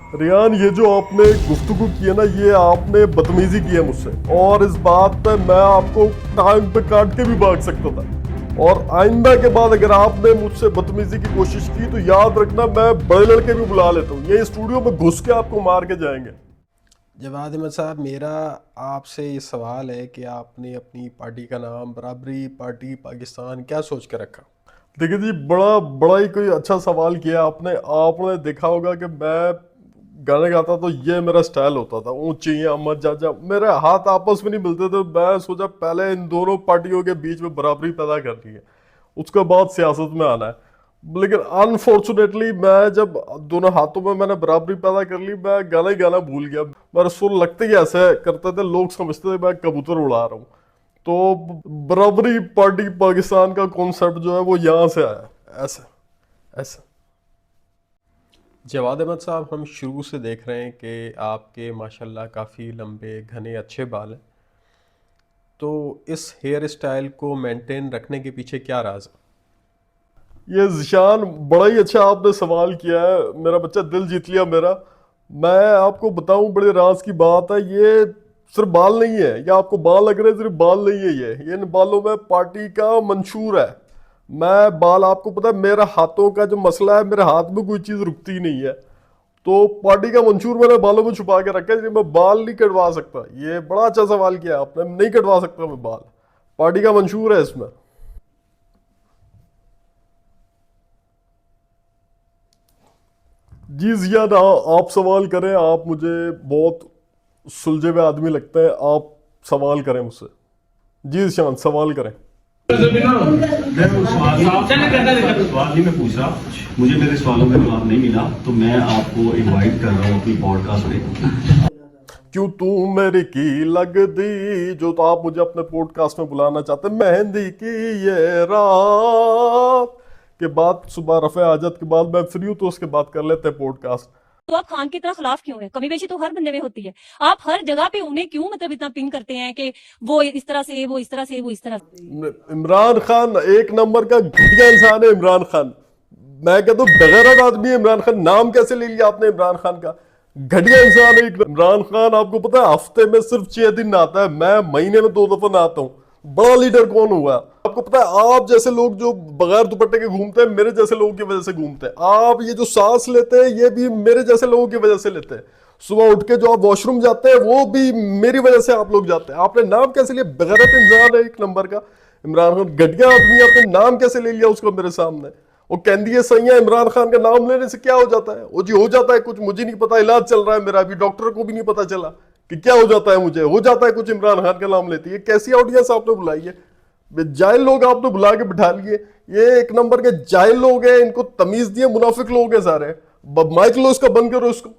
रियान, ये जो आपने गुफ्तगू की है ना, ये आपने बदतमीजी की है मुझसे, और इस बात पे मैं आपको टांग पे काट के भी भाग सकता था। और आइंदा के बाद अगर आपने मुझसे बदतमीजी की कोशिश की तो याद रखना, मैं बड़े लड़के भी बुला लेता हूँ, ये स्टूडियो में घुस के आपको मार के जाएंगे। जवाद अहमद साहब, मेरा आपसे ये सवाल है कि आपने अपनी पार्टी का नाम बराबरी पार्टी पाकिस्तान क्या सोच कर रखा? देखिए जी, बड़ा बड़ा ही कोई अच्छा सवाल किया आपने। आपने देखा होगा कि मैं गाने गाता तो ये मेरा स्टाइल होता था, ऊंची अहमद जाजा, मेरे हाथ आपस में नहीं मिलते थे। मैं सोचा पहले इन दोनों पार्टियों के बीच में बराबरी पैदा करनी है, उसके बाद सियासत में आना है। लेकिन अनफॉर्चुनेटली मैं जब दोनों हाथों में मैंने बराबरी पैदा कर ली, मैं गाना ही गाना भूल गया। मेरे सुर लगते ही ऐसे करते थे, लोग समझते थे मैं कबूतर उड़ा रहा हूँ। तो बराबरी पार्टी पाकिस्तान का कॉन्सेप्ट जो है वो यहाँ से आया है, ऐसे ऐसे। जवाद अहमद साहब, हम शुरू से देख रहे हैं कि आपके माशाल्लाह काफ़ी लंबे घने अच्छे बाल हैं, तो इस हेयर स्टाइल को मेंटेन रखने के पीछे क्या राज है? ये जिशान, बड़ा ही अच्छा आपने सवाल किया है, मेरा बच्चा दिल जीत लिया मेरा। मैं आपको बताऊं, बड़े राज की बात है। ये सिर्फ बाल नहीं है, ये आपको बाल लग रहे हैं, सिर्फ बाल नहीं है। ये इन बालों में पार्टी का मंशूर है। मैं बाल, आपको पता है मेरा हाथों का जो मसला है, मेरे हाथ में कोई चीज़ रुकती नहीं है। तो पार्टी का मंशूर मैंने बालों में छुपा के रखा है, इसलिए मैं बाल नहीं कटवा सकता। ये बड़ा अच्छा सवाल किया आपने, नहीं कटवा सकता मैं बाल, पार्टी का मंशूर है इसमें। जी जियाद, आप सवाल करें। आप मुझे बहुत सुलझे हुए आदमी लगते हैं, आप सवाल करें मुझसे। जी शांत, सवाल करें। मैं उस सवाल ही मैं पूछ रहा, मुझे मेरे सवालों का जवाब नहीं मिला, तो मैं आपको इनवाइट कर रहा हूँ अपनी पॉडकास्ट पे। क्यों तू मेरी की लग दी, जो तो आप मुझे अपने पॉडकास्ट में बुलाना चाहते हैं। मेहंदी की ये रात के बाद, सुबह रफ़े आजत के बाद मैं फ्री हूँ, तो उसके बाद कर लेते हैं पॉडकास्ट। तो आप खान की इतना खिलाफ क्यों है? कमी बेशी तो हर बंदे में होती है। आप हर जगह पे उन्हें क्यों मतलब इतना पिन करते हैं कि वो इस तरह से, वो इस तरह से, वो इस तरह से। इमरान खान एक नंबर का घटिया इंसान है। इमरान खान, मैं कहता हूँ बेगैरत आदमी है इमरान खान। नाम कैसे ले लिया आपने इमरान खान का? घटिया इंसान है इमरान खान। आपको पता है हफ्ते में सिर्फ 6 दिन नहाता है, मैं महीने में 2 दफा नहाता हूँ। बड़ा लीडर कौन हुआ? आपको पता है आप जैसे लोग जो बगैर दुपट्टे के घूमते हैं, मेरे जैसे लोगों की वजह से घूमते हैं। आप ये जो सांस लेते हैं, ये भी मेरे जैसे लोगों की वजह से लेते हैं। सुबह उठ के जो आप वॉशरूम जाते हैं, वो भी मेरी वजह से आप लोग जाते हैं। आपने नाम कैसे लिया? बेगैरत इंसान है एक नंबर का इमरान खान, घटिया आदमी। आपने नाम कैसे ले लिया उसको मेरे सामने? वो कहती है सही है, इमरान खान का नाम लेने से क्या हो जाता है? वो जी हो जाता है कुछ, मुझे नहीं पता, इलाज चल रहा है मेरा, अभी डॉक्टर को भी नहीं पता चला कि क्या हो जाता है। मुझे हो जाता है कुछ, इमरान खान का नाम लेती है। कैसी ऑडियंस आपने बुलाई है? जाहिल लोग आपने बुला के बिठा लिए। ये एक नंबर के जाहिल लोग हैं, इनको तमीज दिए, मुनाफिक लोग हैं सारे। माइक लो इसका, बंद करो इसको।